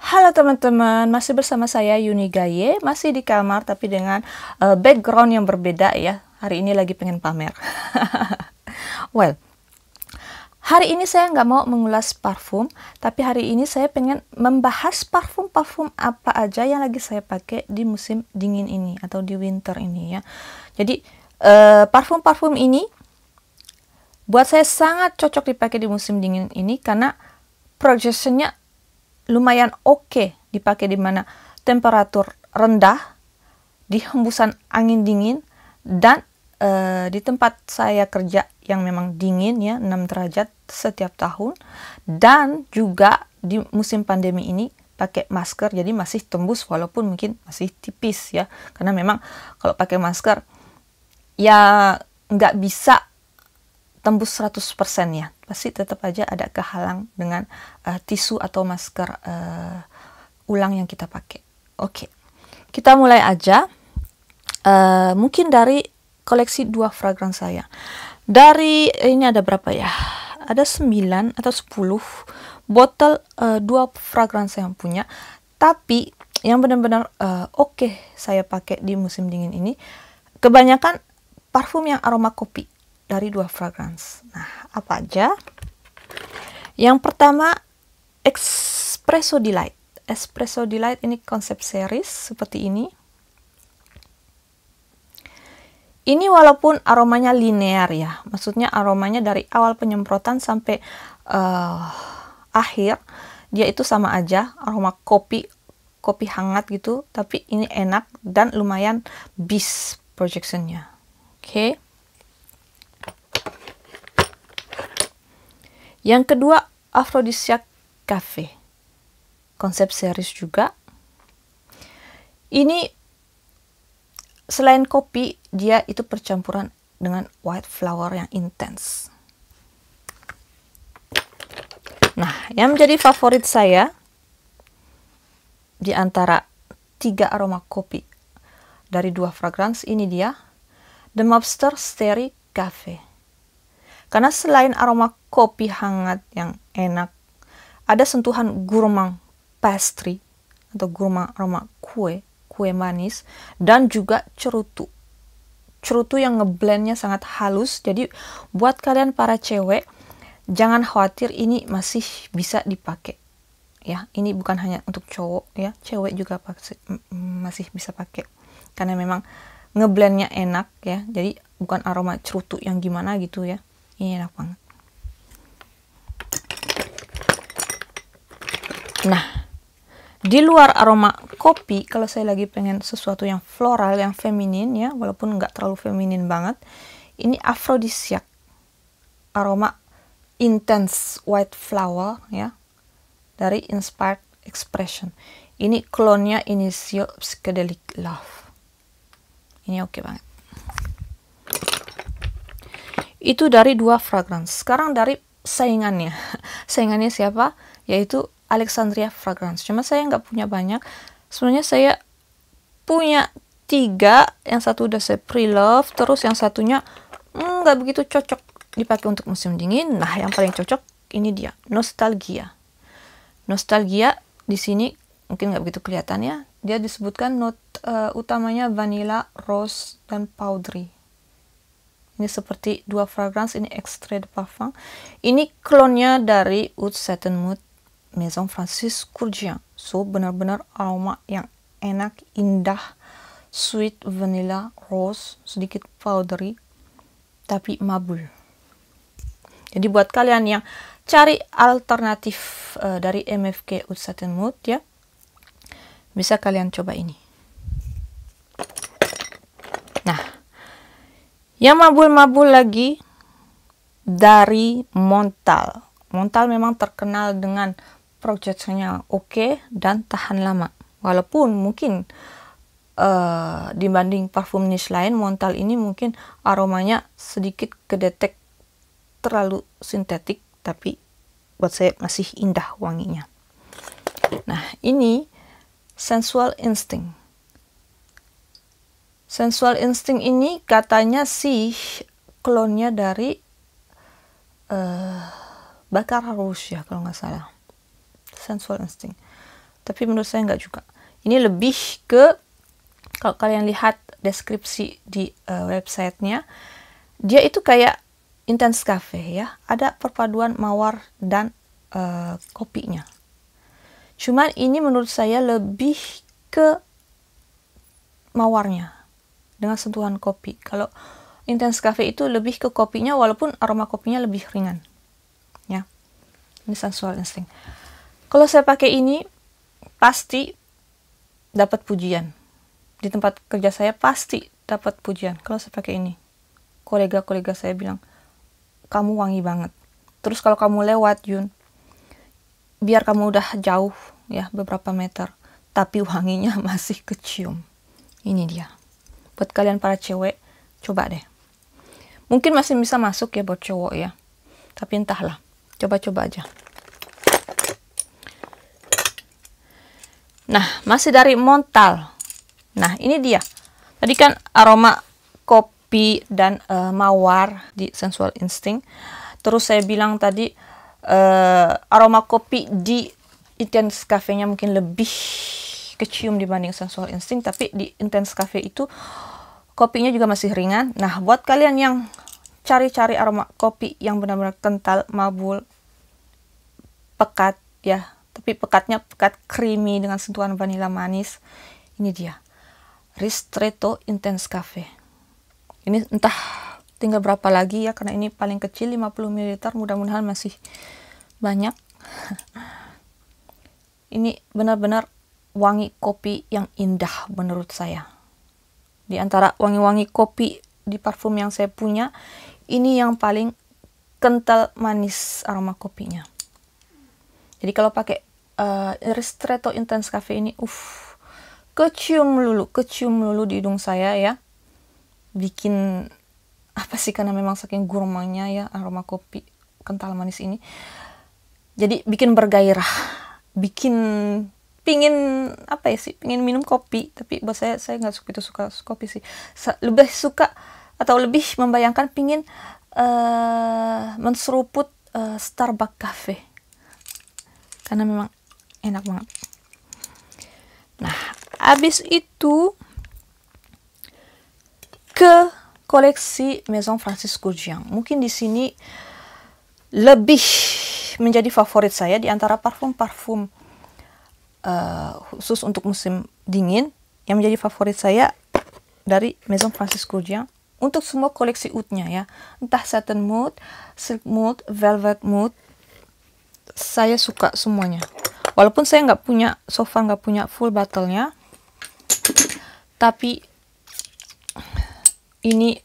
Halo teman-teman, masih bersama saya Yuni Gaye, masih di kamar tapi dengan background yang berbeda ya. Hari ini lagi pengen pamer. Well, hari ini saya nggak mau mengulas parfum, tapi hari ini saya pengen membahas parfum-parfum apa aja yang lagi saya pakai di musim dingin ini atau di winter ini ya. Jadi parfum-parfum ini buat saya sangat cocok dipakai di musim dingin ini karena projectionnya lumayan oke dipakai di mana temperatur rendah, di hembusan angin dingin, dan di tempat saya kerja yang memang dingin ya, 6 derajat setiap tahun, dan juga di musim pandemi ini pakai masker, jadi masih tembus walaupun mungkin masih tipis ya, karena memang kalau pakai masker ya nggak bisa tembus 100% ya, pasti tetap aja ada kehalang dengan tisu atau masker ulang yang kita pakai. Oke, kita mulai aja. Mungkin dari koleksi 2 fragrance saya. Dari ini ada berapa ya? Ada 9 atau 10 botol 2 fragrance yang punya. Tapi yang benar-benar oke saya pakai di musim dingin ini kebanyakan parfum yang aroma kopi dari 2 fragrance. Nah, apa aja? Yang pertama, Espresso Delight. Espresso Delight ini konsep series seperti ini. Ini walaupun aromanya linear ya, maksudnya aromanya dari awal penyemprotan sampai akhir, dia itu sama aja, aroma kopi hangat gitu, tapi ini enak dan lumayan bis projectionnya. Oke. Yang kedua, Aphrodisiac Cafe. Konsep series juga. Ini selain kopi, dia itu percampuran dengan white flower yang intens. Nah, yang menjadi favorit saya di antara 3 aroma kopi dari 2 fragrance ini dia The Mobster Starry Cafe. Karena selain aroma kopi hangat yang enak, ada sentuhan gourmand pastry atau gourmand aroma kue manis, dan juga cerutu yang ngeblendnya sangat halus. Jadi buat kalian para cewek, jangan khawatir, ini masih bisa dipakai ya. Ini bukan hanya untuk cowok ya, cewek juga masih bisa pakai karena memang ngeblendnya enak ya. Jadi bukan aroma cerutu yang gimana gitu ya. Ini enak banget. Nah, di luar aroma kopi, kalau saya lagi pengen sesuatu yang floral, yang feminin ya, walaupun nggak terlalu feminin banget, ini Aphrodisiac, aroma intense white flower ya, dari Inspired Expression. Ini klonnya Initio Psychedelic Love. Ini oke banget. Itu dari 2 fragrance. Sekarang dari saingannya. Saingannya siapa? Yaitu Alexandria Fragrance. Cuma saya nggak punya banyak. Sebenarnya saya punya 3. Yang satu udah saya pre-love. Terus yang satunya nggak begitu cocok dipakai untuk musim dingin. Nah, yang paling cocok ini dia. Nostalgia. Nostalgia di sini mungkin nggak begitu kelihatan ya. Dia disebutkan utamanya vanilla, rose, dan powdery. Ini seperti 2 fragrance, ini extrait de parfum. Ini klonnya dari Oud Satin Mood Maison Francis Kurkdjian. So benar-benar aroma yang enak, indah, sweet vanilla, rose, sedikit powdery, tapi mabul. Jadi buat kalian yang cari alternatif dari MFK Oud Satin Mood ya, bisa kalian coba ini. Nah, yang mabul-mabul lagi dari Montal. Montal memang terkenal dengan projectionnya oke dan tahan lama. Walaupun mungkin dibanding parfum niche lain, Montal ini mungkin aromanya sedikit kedetek terlalu sintetik, tapi buat saya masih indah wanginya. Nah, ini Sensual Instinct. Sensual Instinct ini katanya sih klonnya dari Baccarat Rouge ya kalau nggak salah. Sensual Instinct. tapi menurut saya nggak juga. Ini lebih ke, kalau kalian lihat deskripsi di websitenya, dia itu kayak intense cafe ya, ada perpaduan mawar dan kopinya. Cuman ini menurut saya lebih ke mawarnya dengan sentuhan kopi. Kalau intense cafe itu lebih ke kopinya, walaupun aroma kopinya lebih ringan ya. Ini sensual instinct. Kalau saya pakai ini pasti dapat pujian. Di tempat kerja saya pasti dapat pujian kalau saya pakai ini. Kolega-kolega saya bilang, kamu wangi banget. Terus kalau kamu lewat, Yun, biar kamu udah jauh ya, beberapa meter, tapi wanginya masih kecium. Ini dia. Buat kalian para cewek, coba deh. Mungkin masih bisa masuk ya buat cowok ya. Tapi entahlah. Coba-coba aja. Nah, masih dari Montal. Nah, ini dia. Tadi kan aroma kopi dan mawar di Sensual Instinct. Terus saya bilang tadi aroma kopi di Intense Cafe-nya mungkin lebih kecium dibanding Sensual Instinct. Tapi di Intense Cafe itu kopinya juga masih ringan. Nah, buat kalian yang cari-cari aroma kopi yang benar-benar kental, mabul, pekat ya, tapi pekatnya pekat creamy dengan sentuhan vanila manis. Ini dia, Ristretto Intense Cafe. Ini entah tinggal berapa lagi ya, karena ini paling kecil 50 ml, mudah-mudahan masih banyak. Ini benar-benar wangi kopi yang indah menurut saya. Di antara wangi-wangi kopi di parfum yang saya punya, ini yang paling kental manis aroma kopinya. Jadi kalau pakai Ristretto Intense Cafe ini, kecium lulu di hidung saya ya. Bikin apa sih, karena memang saking gurmanya ya aroma kopi kental manis ini. Jadi bikin bergairah, bikin pingin apa ya sih, pingin minum kopi. Tapi buat saya nggak suka kopi sih. Lebih suka atau lebih membayangkan pingin menseruput Starbucks Cafe, karena memang enak banget. Nah, abis itu ke koleksi Maison Francis Kurkdjian. Mungkin di sini lebih menjadi favorit saya di antara parfum-parfum khusus untuk musim dingin. Yang menjadi favorit saya dari Maison Francis Kurkdjian untuk semua koleksi oud-nya ya. Entah satin mood, silk mood, velvet mood, saya suka semuanya. Walaupun saya nggak punya, so far nggak punya full bottle-nya, tapi ini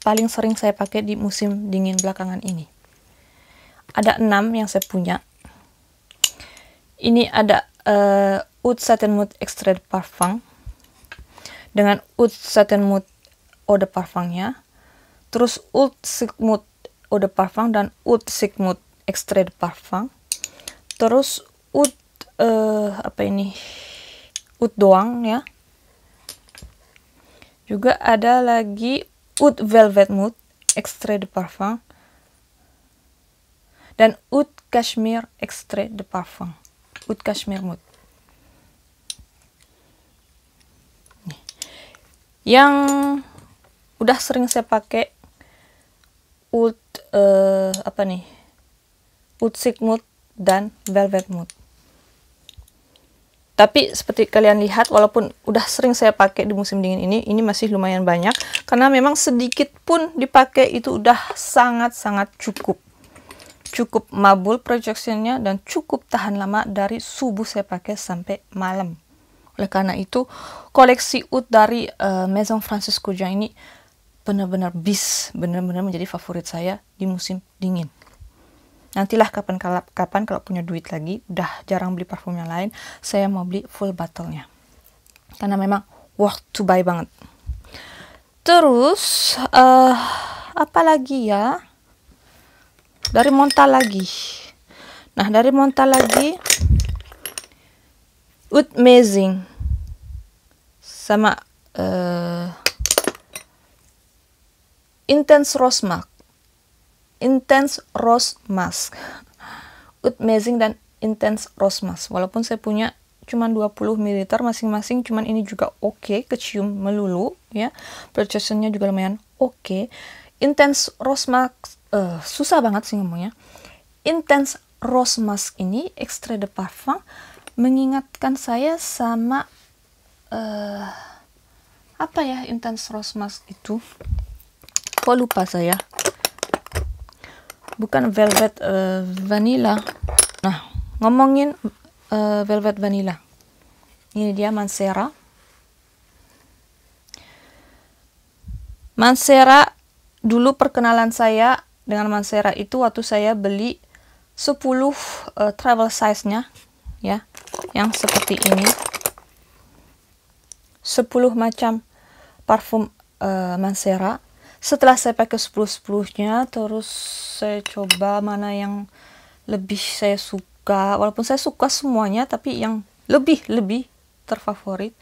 paling sering saya pakai di musim dingin belakangan ini. Ada 6 yang saya punya. Ini ada Oud Satin Mood Extrait de Parfum dengan Oud Satin Mood Eau de Parfum-nya, terus Oud Silk Mood Eau de Parfum dan Oud Silk Mood Extrait de Parfum, terus Oud Oud doang ya. Juga ada lagi Oud Velvet Mood Extrait de Parfum dan Oud Cashmere Extrait de Parfum. Oud Cashmere Mood. Nih. Yang udah sering saya pakai Oud Oud Silk Mood dan Velvet Mood. Tapi seperti kalian lihat, walaupun udah sering saya pakai di musim dingin ini masih lumayan banyak, karena memang sedikit pun dipakai itu udah sangat-sangat cukup. Cukup mabul projectionnya dan cukup tahan lama dari subuh saya pakai sampai malam. Oleh karena itu, koleksi oud dari Maison Francis Kurkdjian ini benar-benar benar-benar menjadi favorit saya di musim dingin. Nantilah kapan kalau punya duit lagi, udah jarang beli parfum yang lain, saya mau beli full bottle-nya. Karena memang worth to buy banget. Terus, apa lagi ya? Dari Montal lagi. Nah, dari Montal lagi, Oud Amazing. Sama Intense Rose Musk, Oud Amazing dan Intense Rose Musk. Walaupun saya punya cuman 20 ml masing-masing, cuman ini juga oke, kecium melulu ya. Purchase-nya juga lumayan oke. Intense Rose Mask, susah banget sih ngomongnya. Intense Rose Mask ini extrait de parfum mengingatkan saya sama apa ya, Intense Rose Mask itu? Kok lupa saya? Bukan Velvet Vanilla. Nah, ngomongin Velvet Vanilla. Ini dia Mancera. Mancera, dulu perkenalan saya dengan Mancera itu waktu saya beli 10 travel size-nya ya, yang seperti ini. 10 macam parfum Mancera. Setelah saya pakai 10-10-nya, terus saya coba mana yang lebih saya suka. Walaupun saya suka semuanya, tapi yang lebih terfavorit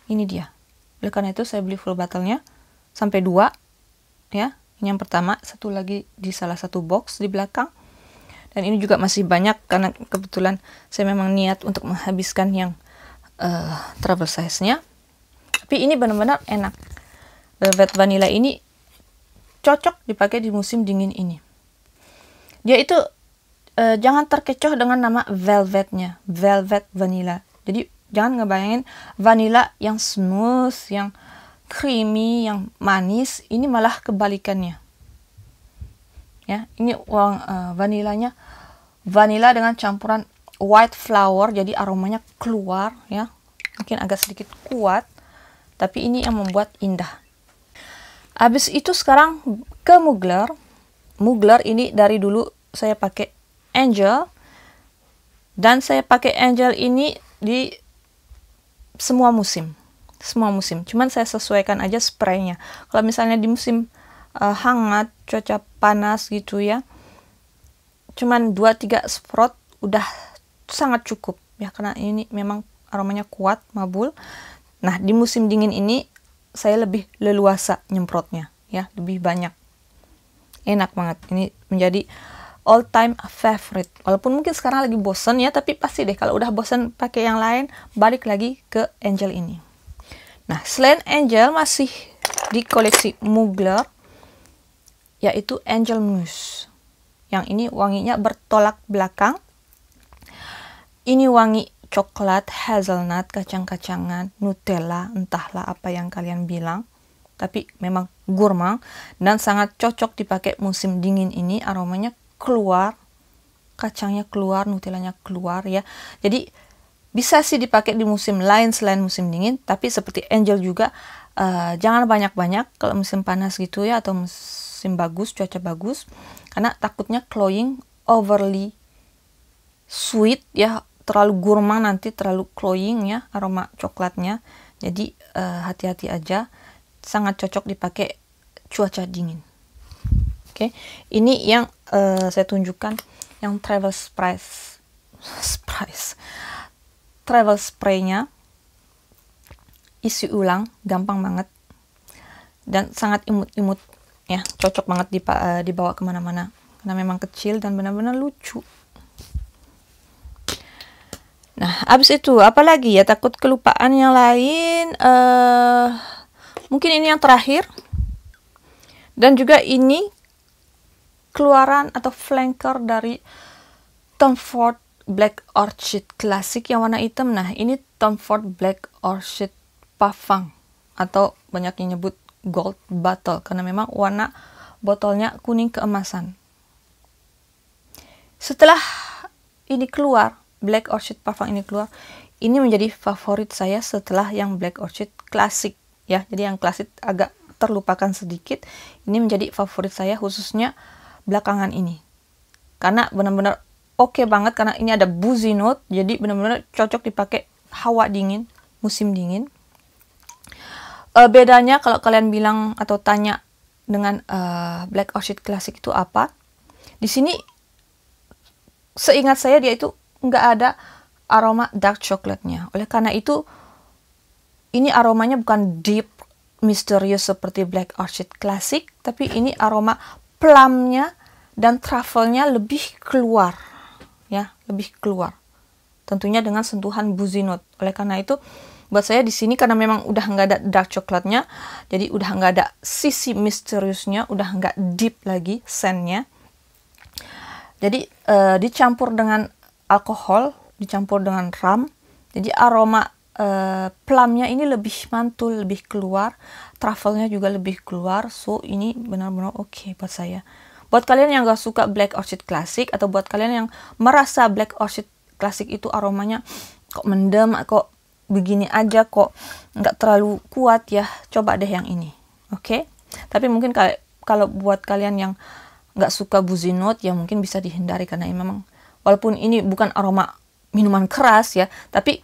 ini dia. Oleh karena itu saya beli full bottle-nya sampai 2 ya. Ini yang pertama, satu lagi di salah satu box di belakang. Dan ini juga masih banyak karena kebetulan saya memang niat untuk menghabiskan yang travel size-nya. Tapi ini benar-benar enak. Velvet Vanilla ini cocok dipakai di musim dingin ini. Dia itu jangan terkecoh dengan nama velvetnya, Velvet Vanilla. Jadi jangan ngebayangin vanilla yang smooth, yang creamy, yang manis. Ini malah kebalikannya. Ya, ini vanilanya vanilla dengan campuran white flower, jadi aromanya keluar ya. Mungkin agak sedikit kuat, tapi ini yang membuat indah. Habis itu sekarang ke Mugler. Mugler ini dari dulu saya pakai Angel. Dan saya pakai Angel ini di semua musim. Semua musim. Cuman saya sesuaikan aja spraynya. Kalau misalnya di musim hangat, cuaca panas gitu ya, cuman 2-3 sprot udah sangat cukup. Ya, karena ini memang aromanya kuat, mabul. Nah, di musim dingin ini saya lebih leluasa nyemprotnya ya, lebih banyak. Enak banget. Ini menjadi all time favorite. Walaupun mungkin sekarang lagi bosen ya, tapi pasti deh kalau udah bosen pakai yang lain, balik lagi ke Angel ini. Nah, selain Angel masih di koleksi Mugler, yaitu Angel Mousse. Yang ini wanginya bertolak belakang. Ini wangi coklat, hazelnut, kacang-kacangan, Nutella, entahlah apa yang kalian bilang. Tapi memang gourmand dan sangat cocok dipakai musim dingin ini. Aromanya keluar, kacangnya keluar, Nutellanya keluar ya. Jadi bisa sih dipakai di musim lain selain musim dingin. Tapi seperti Angel juga, jangan banyak-banyak kalau musim panas gitu ya, atau musim bagus, cuaca bagus. Karena takutnya cloying, overly sweet ya, terlalu gourmand nanti, terlalu cloying ya aroma coklatnya. Jadi hati-hati aja, sangat cocok dipakai cuaca dingin. Oke, ini yang saya tunjukkan, yang travel spray-nya. Isi ulang, gampang banget dan sangat imut-imut ya, cocok banget dibawa kemana-mana karena memang kecil dan benar-benar lucu. Nah, abis itu apalagi ya, takut kelupaan yang lain. Mungkin ini yang terakhir. Dan juga ini keluaran atau flanker dari Tom Ford Black Orchid Classic yang warna hitam. Nah, ini Tom Ford Black Orchid Parfum, atau banyak yang nyebut gold bottle karena memang warna botolnya kuning keemasan. Setelah ini keluar, Black Orchid Parfum ini keluar, ini menjadi favorit saya setelah yang Black Orchid Classic ya. Jadi yang klasik agak terlupakan sedikit. Ini menjadi favorit saya khususnya belakangan ini. Karena benar-benar oke banget, karena ini ada boozy note. Jadi benar-benar cocok dipakai hawa dingin, musim dingin. Bedanya kalau kalian bilang atau tanya dengan Black Orchid Classic itu apa? Di sini seingat saya dia itu nggak ada aroma dark chocolate-nya. Oleh karena itu ini aromanya bukan deep, misterius seperti Black Orchid Classic, tapi ini aroma plum-nya dan truffle-nya lebih keluar ya, lebih keluar. tentunya dengan sentuhan boozy note. Oleh karena itu, buat saya di sini karena memang udah nggak ada dark coklatnya, jadi udah nggak ada sisi misteriusnya, udah nggak deep lagi scentnya. Jadi dicampur dengan alkohol, dicampur dengan rum, jadi aroma plumnya ini lebih mantul, lebih keluar, truffle-nya juga lebih keluar. So ini benar-benar oke buat saya. Buat kalian yang gak suka Black Orchid Classic, atau buat kalian yang merasa Black Orchid Classic itu aromanya kok mendem, kok begini aja, kok nggak terlalu kuat ya, coba deh yang ini, oke? Tapi mungkin kalau buat kalian yang nggak suka boozy note ya mungkin bisa dihindari, karena ini memang walaupun ini bukan aroma minuman keras ya, tapi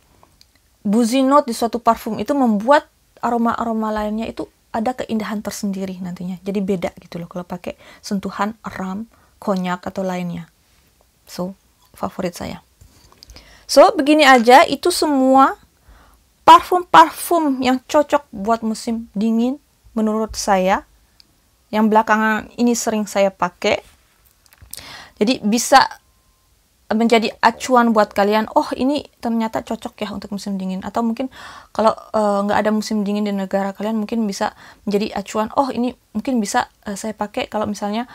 boozy note di suatu parfum itu membuat aroma-aroma lainnya itu ada keindahan tersendiri nantinya. Jadi beda gitu loh kalau pakai sentuhan rum, konyak atau lainnya. So, favorit saya. So, begini aja, itu semua parfum-parfum yang cocok buat musim dingin menurut saya. Yang belakangan ini sering saya pakai. Jadi bisa menjadi acuan buat kalian, oh ini ternyata cocok ya untuk musim dingin. Atau mungkin kalau nggak ada musim dingin di negara kalian, mungkin bisa menjadi acuan, oh ini mungkin bisa saya pakai kalau misalnya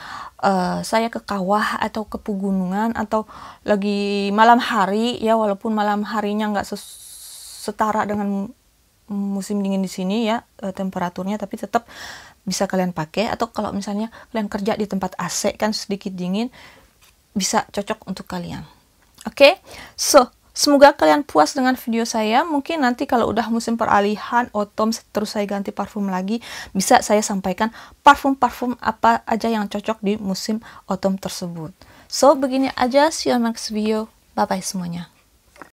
saya ke kawah atau ke pegunungan, atau lagi malam hari ya, walaupun malam harinya nggak setara dengan musim dingin di sini ya temperaturnya, tapi tetap bisa kalian pakai. Atau kalau misalnya kalian kerja di tempat AC kan sedikit dingin, bisa cocok untuk kalian. Oke, so semoga kalian puas dengan video saya. Mungkin nanti kalau udah musim peralihan autumn, terus saya ganti parfum lagi, bisa saya sampaikan parfum-parfum apa aja yang cocok di musim autumn tersebut. So begini aja, see you next video. Bye bye semuanya.